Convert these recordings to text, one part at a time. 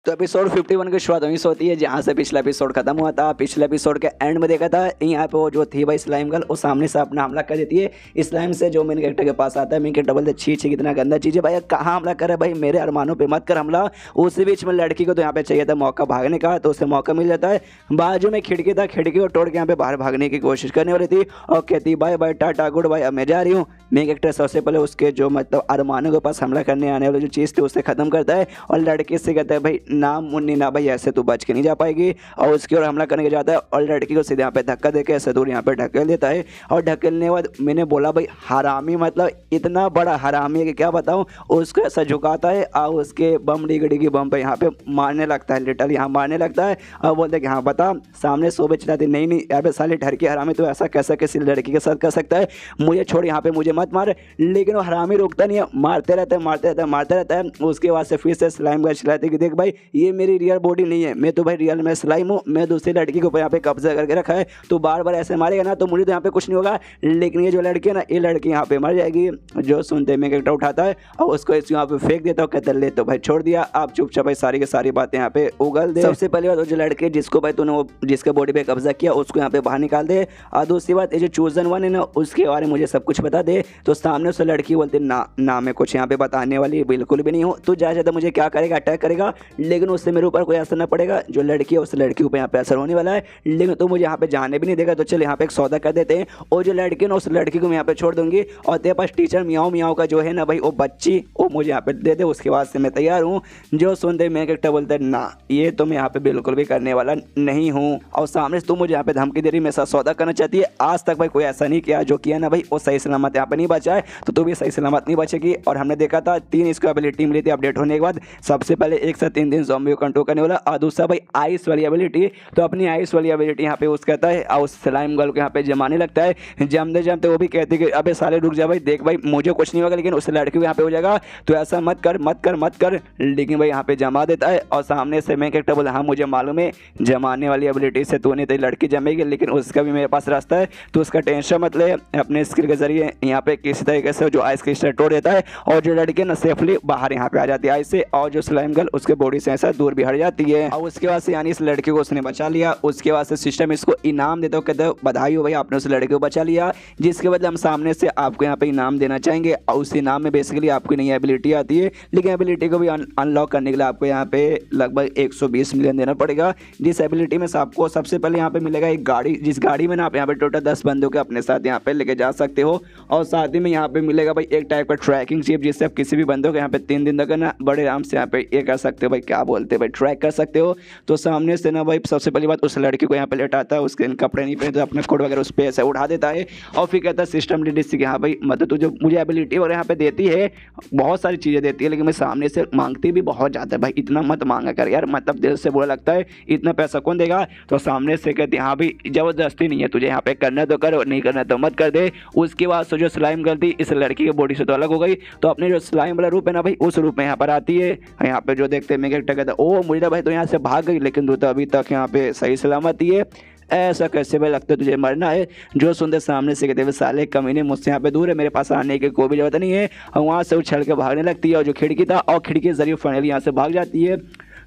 तो एपिसोड 51 की शुरुआत वहीं से होती है जहाँ से पिछला एपिसोड खत्म हुआ था। पिछले एपिसोड के एंड में देखा था यहाँ पे वो जो थी भाई स्लाइम गर्ल, वो सामने से अपना हमला कर देती है स्लाइम से जो मेन कैरेक्टर के पास आता है। मेन कैरेक्टर बोलते छी छी कितना गंदा चीज़ है भाई, कहाँ हमला करे भाई, मेरे अरमानों पे मत कर हमला। उसी बीच में लड़की को तो यहाँ पे चाहिए था मौका भागने का, तो उसे मौका मिल जाता है। बाजू में खिड़की था, खिड़की को तोड़ के यहाँ पे बाहर भागने की कोशिश करने वाली थी और कहती bye bye ta-ta good bye, अब मैं जा रही हूँ। मेन कैरेक्टर सबसे पहले उसके जो मतलब अरमानों के पास हमला करने आने वाली जो चीज़ थी उसे खत्म करता है और लड़के से कहता है भाई ना मुन्नी ना भाई, ऐसे तू बच के नहीं जा पाएगी। और उसकी ओर हमला करने के जाता है और लड़की को सीधे यहाँ पे धक्का देके ऐसे दूर यहाँ पे ढकेल देता है। और ढकेलने के बाद मैंने बोला भाई हरामी, मतलब इतना बड़ा हरामी है कि क्या बताऊँ। उसको ऐसा झुकाता है और उसके बम डिगड़ी बम पे यहाँ पे मारने लगता है, लिटरली यहाँ मारने लगता है और बोलते कि हाँ बता, सामने सोबे चिल्लाती नहीं नहीं यहाँ पे साले ढर के हरामी, तो ऐसा कैसा किसी लड़की के साथ कर सकता है, मुझे छोड़ यहाँ पे मुझे मत मार। लेकिन वो हरामी रुकता नहीं है, मारते रहता है मारते रहता है मारते रहता है। उसके बाद से फिर से स्लाइम का चिल्लाते कि देख भाई ये मेरी रियल बॉडी नहीं है, मैं तो भाई रियल में स्लाइम हूँ, मैं दूसरी लड़की को यहाँ पे कब्जा करके रखा है, तो बार बार ऐसे मारेगा ना तो मुझे तो यहाँ पे कुछ नहीं होगा, लेकिन ये जो लड़की है ना ये लड़की यहाँ पे मर जाएगी। जो सुनते में कैरेक्टर उठाता है और उसको इस यहाँ पे फेंक देता है, कहता ले तो भाई छोड़ दिया, आप चुपचाप भाई सारी की सारी बातें यहाँ पे उगल दे। सबसे पहली बात जो लड़के जिसको भाई तूने वो जिसके बॉडी पे कब्जा किया उसको यहाँ पे बाहर निकाल दे। और दूसरी बात ये जो चूजन वन है ना उसके बारे में मुझे सब कुछ बता दे। तो सामने से लड़की बोलती ना मैं कुछ यहाँ पे बताने वाली बिल्कुल भी नहीं हूँ, तू जाता मुझे क्या करेगा, अटैक करेगा, लेकिन उससे मेरे ऊपर कोई असर ना पड़ेगा, जो लड़की है उस लड़की ऊपर यहाँ पे असर होने वाला है, लेकिन तू मुझे यहाँ पे जाने भी नहीं देगा। तो चल यहाँ पे एक सौदा कर देते हैं और जो लड़की ना उस लड़की को मैं यहाँ पे छोड़ दूंगी और तेरे पास टीचर मियाओ मियाओ का जो है ना भाई वो बच्ची वो मुझे यहाँ पे दे दे, उसके बाद से मैं तैयार हूँ। जो सुनते मैं कैरेक्टर बोलते हैं ना ये तो मैं यहाँ पे बिल्कुल भी करने वाला नहीं हूँ। और सामने से तू मुझे यहाँ पे धमकी दे रही, मेरे साथ सौदा करना चाहती है, आज तक भाई कोई ऐसा नहीं किया, जो किया ना भाई वो सही सलामत यहाँ पे नहीं बचा है, तो तू भी सही सलामत नहीं बचेगी। और हमने देखा था 3 इसको एबिलिटी मिली थी अपडेट होने के बाद, सबसे पहले 1 से 3 दिन ज़ॉम्बी को कंट्रोल करने वाला और दूसरा भाई आइस वाली एबिलिटी, तो अपनी आइस वाली एबिलिटी यहाँ पे यूज़ करता है और उस स्लाइम गर्ल को यहाँ पे जमाने लगता है। जमते जमते वो भी कहती है कि अबे साले रुक जा भाई, देख भाई मुझे कुछ नहीं होगा लेकिन उस लड़की को यहाँ पे हो जाएगा, तो ऐसा मत कर मत कर मत कर, लेकिन भाई यहाँ पे जमा देता है। और सामने से मैं कैरेक्टर बोला हाँ मुझे मालूम है जमाने वाली एबिलिटी से तू नहीं तेरी लड़की जमेगी, लेकिन उसका भी मेरे पास रास्ता है, तो उसका टेंशन मत ले, अपने स्किल के जरिए यहाँ पे किसी तरीके से जो आइस क्रिस्टल तोड़ देता है और जो लड़की ना सेफली बाहर यहाँ पे आ जाती है आइस से, और जो स्लाइम गर्ल उसके बॉडी से ऐसा दूर भी हट जाती है। और उसके बाद से यानी इस लड़की को उसने बचा लिया। उसके बाद से सिस्टम इसको इनाम देता हो, कहते हो बधाई हो भाई आपने उस लड़के को बचा लिया, जिसके बदले हम सामने से आपको यहाँ पे इनाम देना चाहेंगे। और उस इनाम में बेसिकली आपकी नई एबिलिटी आती है, लेकिन एबिलिटी को भी अनलॉक करने के लिए आपको यहाँ पे लगभग 120 मिलियन देना पड़ेगा। जिस एबिलिटी में आपको सबसे पहले यहाँ पे मिलेगा एक गाड़ी, जिस गाड़ी में ना आप यहाँ पे टोटल 10 बंदों के अपने साथ यहाँ पे लेके जा सकते हो। और साथ ही में यहाँ पे मिलेगा भाई एक टाइप का ट्रैकिंग चिप, जिससे आप किसी भी बंदों को यहाँ पे 3 दिन तक ना बड़े आराम से यहाँ पे ये कर सकते हो भाई, क्या बोलते हैं भाई, ट्रैक कर सकते हो। तो सामने से ना भाई सबसे पहली बात उस लड़की को यहाँ पे लेटाता है, उसके कपड़े नहीं पहनते, अपने कोट वगैरह उस पर ऐसे उठा देता है और फिर कहता है सिस्टम डिस्क हाँ भाई मतलब तू जो मुझे एबिलिटी वगैरह यहाँ पे देती है बहुत सारी चीज़ें देती है, लेकिन मैं सामने से मांगती भी बहुत ज़्यादा है भाई, इतना मत मांगा कर यार, मतलब दिल से बुरा लगता है, इतना पैसा कौन देगा। तो सामने से कहती हाँ भाई ज़बरदस्ती नहीं है, तुझे यहाँ पे करना तो कर और नहीं करना तो मत कर दे। उसके बाद से जो स्लाइम करती इस लड़की की बॉडी से तो अलग हो गई, तो अपने जो स्लाइम वाला रूप है ना भाई उस रूप में यहाँ पर आती है। यहाँ पे जो देखते हैं मैं कैरेक्टर कहता है ओ मुझे भाई तो यहाँ से भाग गई, लेकिन तू तो अभी तक यहाँ पे सही सलामत ही है, ऐसा कैसे भाई लगता है तुझे मरना है। जो सुनते सामने से कहते हुए साले कमीने मुझसे यहाँ पे दूर है, मेरे पास आने की कोई भी जरूरत नहीं है। और वहाँ से उछल के भागने लगती है और जो खिड़की था और खिड़की के जरिए फाइनली यहाँ से भाग जाती है।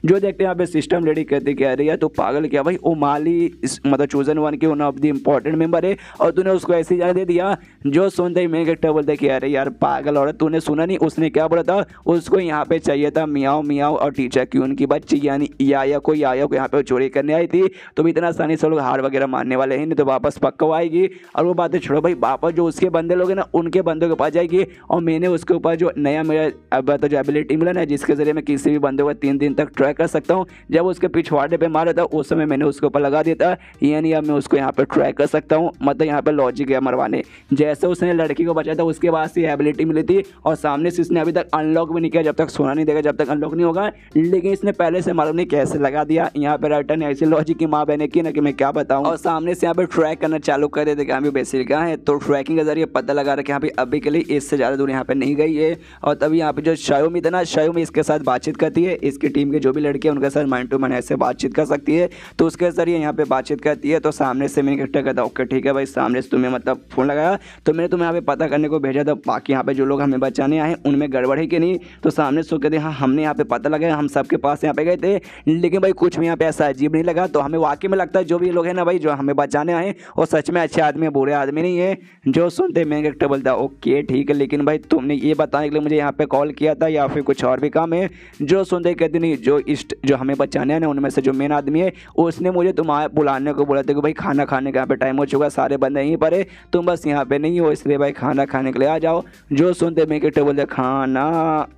जो देखते हैं यहाँ पे सिस्टम लेडी कहते कह रही है तो पागल क्या भाई, वो माली मतलब चूजन वन के one of the important member है और तूने उसको ऐसे ही जाने दे दिया। जो सुनते ही मैं कैरेक्टर बोलते कि अरे यार पागल औरत, तूने सुना नहीं उसने क्या बोला था, उसको यहाँ पे चाहिए था मियाओ मियाओ और टीचर की उनकी बच्ची यानी या को यहाँ पे चोरी करने आई थी, तो भी इतना आसानी से लोग हार वगैरह मारने वाले हैं नहीं, तो वापस पक्का आएगी। और वो बातें छोड़ो भाई, वापस जो उसके बंदे लोग हैं ना उनके बंदों के पास जाएगी और मैंने उसके ऊपर जो नया मेरा तो जो एबिलिटी मिला ना जिसके जरिए मैं किसी भी बंदे को 3 दिन तक ट्रैक कर सकता हूँ, जब उसके पिछवाड़े पे मारा था उस समय मैंने उसके ऊपर लगा दिया था, यानी अब मैं उसको यहाँ पे ट्रैक कर सकता हूँ। मतलब यहाँ पे लॉजिक है मरवाने, जैसे उसने लड़की को बचाया था उसके बाद से एबिलिटी मिली थी और सामने से इसने अभी तक अनलॉक भी नहीं किया, जब तक सोना नहीं देगा जब तक अनलॉक नहीं होगा, लेकिन इसने पहले से मालूम नहीं कैसे लगा दिया। यहाँ पे रिटर्न ऐसी लॉजिक की माँ बहने की ना कि मैं क्या बताऊँ। और सामने से यहाँ पे ट्रैक करना चालू कर देते कि यहाँ पे बेसिक कहाँ है, तो ट्रैकिंग के जरिए पता लगा रहा कि यहाँ पे अभी के लिए इससे ज़्यादा दूर यहाँ पे नहीं गई है। और तभी यहाँ पे जो शायोमी था ना, शायोमी इसके साथ बातचीत करती है, इसकी टीम के जो भी लड़के हैं उनके साथ माइंड टू माइंड ऐसे बातचीत कर सकती है, तो उसके जरिए यहाँ पे बातचीत करती है। तो सामने से मैंने कैरेक्टर कहता ओके ठीक है भाई, सामने से तुम्हें मतलब फ़ोन लगाया तो मैंने तुम्हें यहाँ पे पता करने को भेजा था, बाकी यहाँ पे जो लोग हमें बचाने आए उनमें गड़बड़ है कि नहीं। तो सामने सो कहते हाँ हमने यहाँ पे पता लगा, हम सबके पास यहाँ पे गए थे, लेकिन भाई कुछ भी यहाँ पे ऐसा अजीब नहीं लगा। तो हमें वाकई में लगता है जो भी लोग हैं ना भाई जो हमें बचाने आए वो सच में अच्छे आदमी है, बुरे आदमी नहीं है। जो सुनते मेन कैरेक्टर बोलता ओके ठीक है, लेकिन भाई तुमने ये बताने के लिए मुझे यहाँ पे कॉल किया था या फिर कुछ और भी काम है। जो सुनते कहते नहीं, जो हमें बचाने आए ना उनमें से जो मेन आदमी है उसने मुझे तुम्हारे बुलाने को बोला था कि भाई खाना खाने का यहाँ पे टाइम हो चुका है, सारे बंदे यहीं पर है, तुम बस यहाँ पे नहीं हो, इसलिए भाई खाना खाने के लिए आ जाओ। जो सुनते मेन कैरेक्टर बोलते खाना,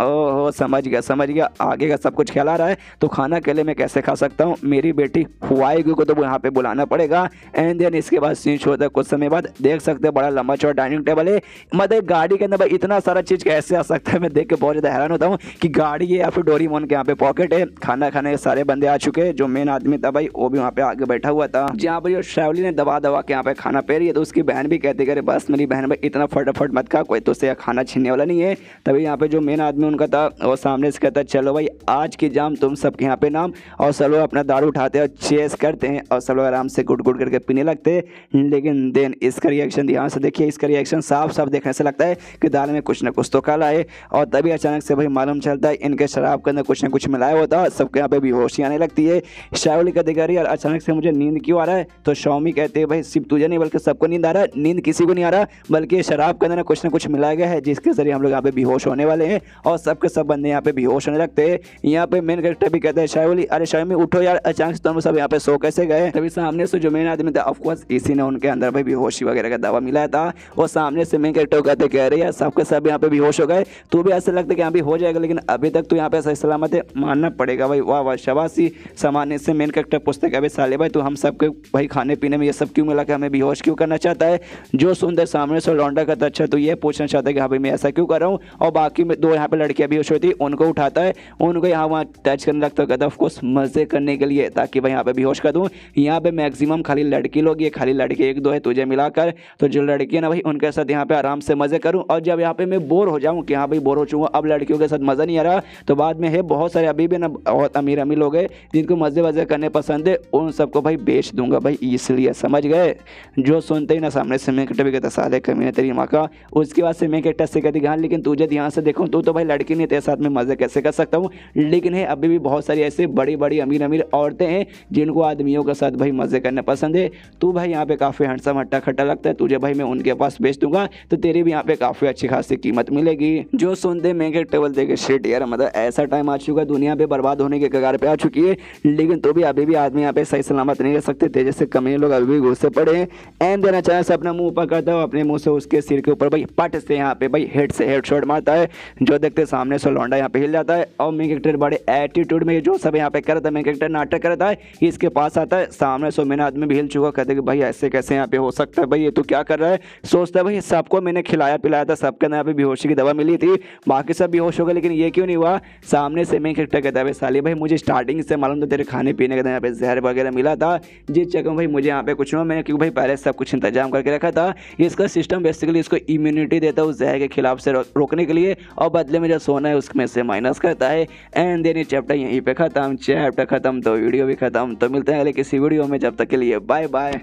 ओहो समझ गया, आगे का सब कुछ ख्याल आ रहा है। तो खाना अकेले मैं कैसे खा सकता हूँ, मेरी बेटी हुआएगी को तो यहाँ पे बुलाना पड़ेगा। एंड देन इसके बाद सीन होता है कुछ समय बाद, देख सकते हैं बड़ा लंबा चौड़ा डाइनिंग टेबल है। मतलब गाड़ी के अंदर भाई इतना सारा चीज़ कैसे आ सकता है, मैं देख के बहुत ज़्यादा हैरान होता हूँ कि गाड़ी है या फिर डोरेमोन के यहाँ पे पॉकेट है। खाना खाने के सारे बंदे आ चुके हैं, जो मेन आदमी था भाई वो भी वहाँ पे आगे बैठा हुआ था। जहाँ पर जो श्रावली ने दबा के यहाँ पे खाना पी रही है, तो उसकी बहन भी कहती है बस मेरी बहन भाई इतना फटाफट मत खा, कोई तो उससे खाना छीनने वाला नहीं है। तभी यहाँ पे जो मेन आदमी उनका था वो सामने से कहता चलो भाई आज की जाम तुम सबके यहाँ पे नाम, और सब लोग अपना दारू उठाते हैं और चेस करते हैं और सब लोग आराम से गुट गुट करके पीने लगते हैं। लेकिन देन इसका रिएक्शन ध्यान से देखिए, इसका रिएक्शन साफ साफ देखने से लगता है कि दाल में कुछ ना कुछ तो काला है। और तभी अचानक से भाई मालूम चलता है इनके शराब के अंदर कुछ ना कुछ मिलाया होता, सबके यहाँ पे बेहोशी आने लगती है। श्रावली कहती है यार अचानक से मुझे नींद क्यों आ रहा है। तो शौमी कहते हैं भाई सिर्फ तुझे नहीं बल्कि सबको नींद आ रहा है, नींद किसी को नहीं आ रहा, बल्कि शराब के अंदर कुछ ना कुछ मिलाया गया है जिसके जरिए हम लोग यहाँ पे बेहोश होने वाले हैं और सबके सब बंदे यहाँ पे बेहोश होने लगते हैं। यहाँ पे मेन कैरेक्टर भी कहता है श्रावली अरे श्रावली उठो यार, अचानक से तुम सब यहाँ पे सो कैसे गए। तभी सामने से जो मेन आदमी था ऑफकोर्स इसी ने उनके अंदर भाई बेहोशी वगैरह का दवा मिलाया था। वो सामने से मेन कैरेक्टर कहते कह रहे यार सबके सब यहाँ पे बेहोश हो गए, तू भी ऐसा लगता है कि यहाँ भी हो जाएगा, लेकिन अभी तक तो यहाँ पे सही सलामत है, मानना पड़ेगा भाई। वाह वाह शाबाशी। सामान्य से मेन कैरेक्टर पूछते कि अभी साले भाई तो हम सबके भाई खाने पीने में ये सब क्यों मिला के हमें बेहोश क्यों करना चाहता है। जो सुंदर सामने से लौंडा का अच्छा तो ये पूछना चाहता है कि हाँ भाई मैं ऐसा क्यों कर रहा हूँ। और बाकी में दो यहाँ पे लड़कियाँ बेहोश होती उनको उठाता है, उनको यहाँ वहाँ टच करने लगता है, कहता है ऑफकोर्स मजे करने के लिए ताकि भाई यहाँ पे बेहोश कर दूँ। यहाँ पे मैक्सिमम खाली लड़की लोग, ये खाली लड़के एक दो है तुझे मिलाकर, तो जो लड़की है ना भाई उनके साथ यहाँ पे आराम से मजे करूँ। और जब यहाँ पे मैं बोर हो जाऊँ कि हाँ भाई बोर हो चुका अब लड़कियों के साथ मज़ा नहीं आ रहा, तो बाद में है बहुत सारे अभी भी ना बहुत अमीर अमीर लोग हैं जिनको मज़े वज़े करने पसंद है, उन सबको भाई बेच दूंगा भाई, इसलिए समझ गए। जो सुनते ही ना सामने से मैं कटे भी कहता साले कमीने तेरी माँ का। उसके बाद से मैं कहता से कहती हाँ लेकिन तुझे ध्यान से देखूँ तो भाई लड़की नहीं, तेरे साथ में मज़े कैसे कर सकता हूँ। लेकिन है अभी भी बहुत सारी ऐसे बड़ी बड़ी अमीर अमीर औरतें हैं जिनको आदमियों के साथ भाई मज़े करने पसंद है। तू भाई यहाँ पे काफ़ी हैंडसम हट्टा खट्टा लगता है, तुझे भाई मैं उनके पास बेच दूंगा तो तेरी भी यहाँ पे काफ़ी अच्छी खासी कीमत मिलेगी। जो सुनते मैं के टेबल देखे शिट यार, मतलब ऐसा टाइम आ चुका है दुनिया पे बर्बाद होने के कगार पे आ चुकी है, लेकिन तो भी अभी भी आदमी यहाँ पे सही सलामत नहीं रह सकते थे, जैसे कमी लोग अभी भी घुसे पड़े हैं। एंड देना चाहे से अपना मुंह पकड़ता है, अपने मुंह से उसके सिर के ऊपर भाई पट से यहाँ पे भाई हेड से हेड शॉट मारता है। जो देखते सामने से लौंडा यहाँ पे हिल जाता है और मेन कैरेक्टर बड़े एटीट्यूड में जो सब यहाँ पे करता है, मेन कैरेक्टर नाटक करता है, इसके पास आता है सामने से मेन आदमी भी हिल चुका, कहते कि भाई ऐसे कैसे यहाँ पे हो सकता है भाई, ये तो क्या कर रहा है। सोचता है भाई सबको मैंने खिलाया पिलाया था, सबके यहाँ पे बेहोशी की दवा मिली थी, बाकी सब बेहोश हो गए लेकिन ये क्यों नहीं हुआ। सामने से मेन कैरेक्टर कहता है भाई साली भाई मुझे स्टार्टिंग से मालूम था तेरे खाने पीने का यहाँ पे जहर वगैरह मिला था, जिस जगह भाई मुझे यहाँ पे कुछ ना मैंने क्योंकि भाई पहले सब कुछ इंतजाम करके रखा था। इसका सिस्टम बेसिकली इसको इम्यूनिटी देता है उस जहर के खिलाफ से रोकने के लिए, और बदले में जो सोना है उसमें से माइनस करता है। एंड देन ये चैप्टर यहीं पे खत्म, चैप्टर खत्म तो वीडियो भी खत्म। तो मिलते हैं अगले किसी वीडियो में, जब तक के लिए बाय बाय।